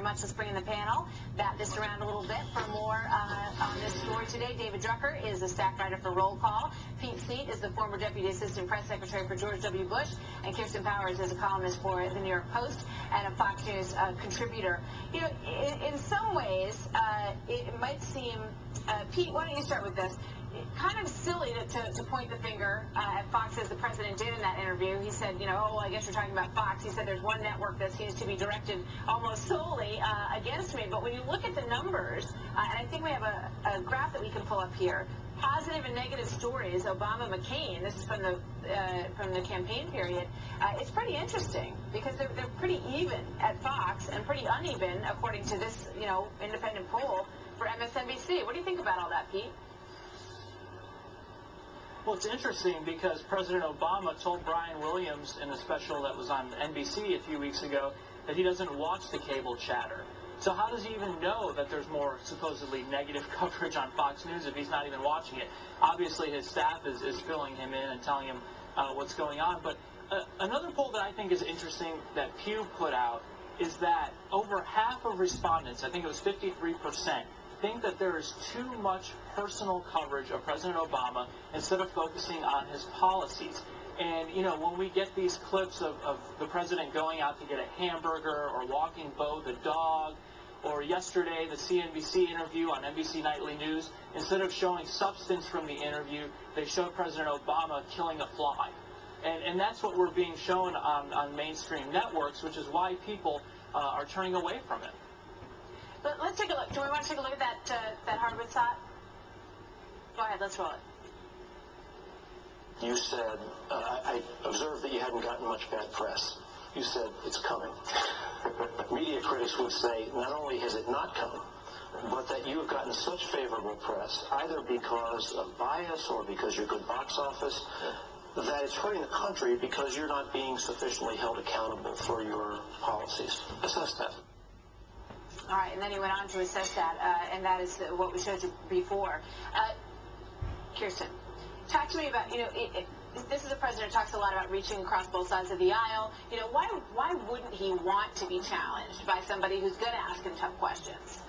much. Let's bring in the panel, bat this around a little bit for more on this story today. David Drucker is a staff writer for Roll Call. Pete Seat is the former Deputy Assistant Press Secretary for George W. Bush. And Kirsten Powers is a columnist for the New York Post and a Fox News contributor. You know, in some ways, it might seem, Pete, why don't you start with this? Kind of silly to point the finger at Fox, as the president did in that interview. He said, you know, oh, I guess you're talking about Fox. He said there's one network that seems to be directed almost solely against me. But when you look at the numbers, and I think we have a graph that we can pull up here, positive and negative stories, Obama-McCain, this is from the campaign period, it's pretty interesting because they're pretty even at Fox and pretty uneven, according to this, you know, independent poll for MSNBC. What do you think about all that, Pete? Well, it's interesting because President Obama told Brian Williams in a special that was on NBC a few weeks ago that he doesn't watch the cable chatter. So how does he even know that there's more supposedly negative coverage on Fox News if he's not even watching it? Obviously, his staff is filling him in and telling him what's going on. But another poll that I think is interesting that Pew put out is that over half of respondents, I think it was 53%, think that there is too much personal coverage of President Obama instead of focusing on his policies. And, you know, when we get these clips of the president going out to get a hamburger or walking Bo the dog, or yesterday the CNBC interview on NBC Nightly News, instead of showing substance from the interview, they showed President Obama killing a fly. And that's what we're being shown on mainstream networks, which is why people are turning away from it. Let's take a look. Do we want to take a look at that hardwood shot? Go ahead, let's roll it. You said, I observed that you hadn't gotten much bad press. You said, it's coming. Media critics would say, not only has it not come, but that you have gotten such favorable press, either because of bias or because you're good box office, that it's hurting the country because you're not being sufficiently held accountable for your policies. Assess that. All right, and then he went on to assess that, and that is what we showed you before. Kirsten, talk to me about, you know, this is a president who talks a lot about reaching across both sides of the aisle. You know, why wouldn't he want to be challenged by somebody who's good at asking tough questions?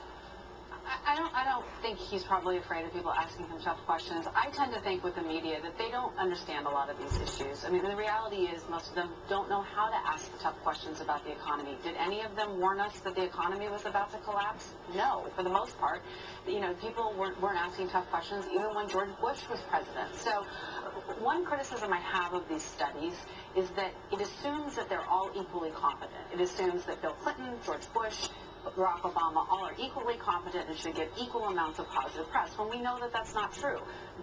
I don't think he's probably afraid of people asking him tough questions. I tend to think with the media that they don't understand a lot of these issues. I mean, the reality is most of them don't know how to ask tough questions about the economy. Did any of them warn us that the economy was about to collapse? No, for the most part. You know, people weren't asking tough questions even when George Bush was president. So one criticism I have of these studies is that it assumes that they're all equally competent. It assumes that Bill Clinton, George Bush, Barack Obama all are equally competent and should get equal amounts of positive press, when we know that that's not true.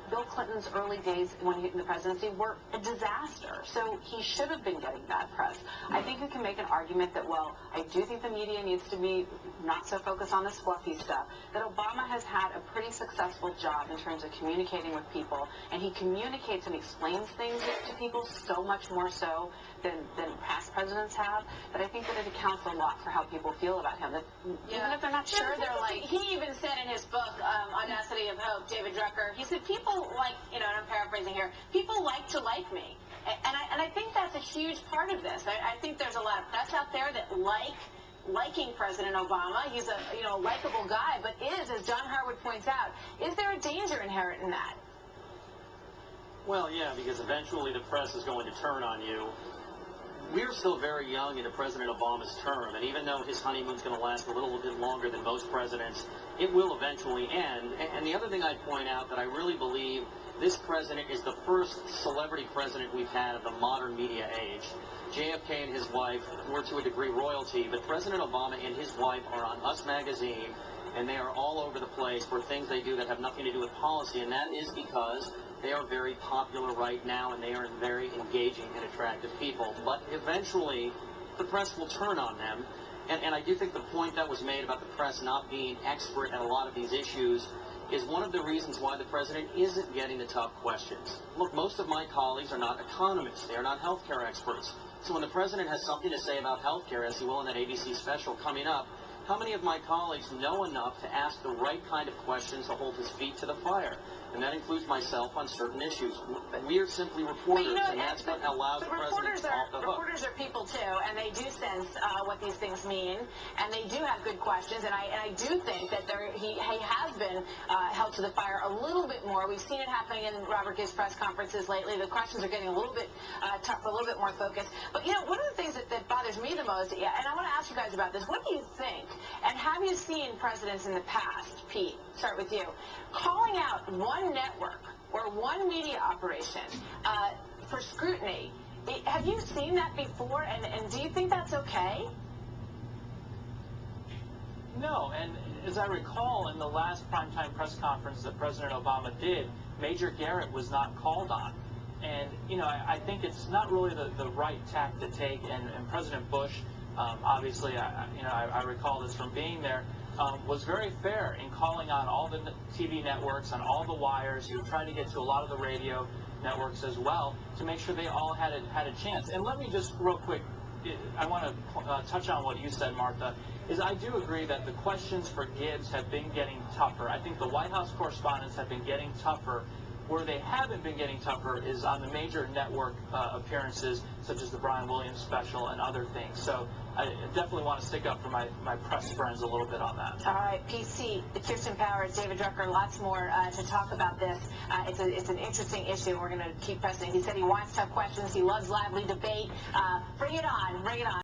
Bill Clinton's early days when he in the presidency were a disaster, so he should have been getting bad press. I think you can make an argument that, well, I do think the media needs to be not so focused on this fluffy stuff, that Obama has had a pretty successful job in terms of communicating with people, and he communicates and explains things to people so much more so than past presidents have, that I think that it accounts a lot for how people feel about him. That even if they're not sure, they're like... He even said in his book, Audacity of Hope, David Drucker, he said, people like, you know, and I'm paraphrasing here, people like to like me. And I think that's a huge part of this. I think there's a lot of press out there that liking President Obama. He's a, you know, likable guy, but as John Harwood points out, is there a danger inherent in that? Well, yeah, because eventually the press is going to turn on you. We're still very young into President Obama's term, and even though his honeymoon's going to last a little bit longer than most presidents, it will eventually end. And the other thing I'd point out that I really believe this president is the first celebrity president we've had of the modern media age. JFK and his wife were to a degree royalty, but President Obama and his wife are on Us Magazine, and they are all over the place for things they do that have nothing to do with policy, and that is because they are very popular right now, and they are very engaging and attractive people. But eventually, the press will turn on them. And I do think the point that was made about the press not being expert at a lot of these issues is one of the reasons why the president isn't getting the tough questions. Look, most of my colleagues are not economists. They are not healthcare experts. So when the president has something to say about healthcare, as he will in that ABC special coming up, how many of my colleagues know enough to ask the right kind of questions to hold his feet to the fire? And that includes myself on certain issues. We are simply reporters, and that's what allows the president off the hook. Reporters are people too, and they do sense what these things mean, and they do have good questions. And I do think that he has been held to the fire a little bit more. We've seen it happening in Robert Gibbs' press conferences lately. The questions are getting a little bit tougher, a little bit more focused. But one of the things that bothers me the most, and I want to ask you guys about this. What do you think? And have you seen presidents in the past, Pete? Start with you. Calling out one network or one media operation for scrutiny. Have you seen that before, and do you think that's okay? No, and as I recall, in the last primetime press conference that President Obama did, Major Garrett was not called on. And, I think it's not really the right tack to take, and President Bush, obviously, I recall this from being there, was very fair in calling on all the TV networks, on all the wires. He tried to get to a lot of the radio networks as well to make sure they all had a chance. And let me just real quick, I want to touch on what you said, Martha, is I do agree that the questions for Gibbs have been getting tougher. I think the White House correspondents have been getting tougher. Where they haven't been getting tougher is on the major network appearances, such as the Brian Williams special and other things. So I definitely want to stick up for my press friends a little bit on that. All right, PC, Kirsten Powers, David Drucker, lots more to talk about this. It's an interesting issue. We're going to keep pressing. He said he wants tough questions. He loves lively debate. Bring it on. Bring it on.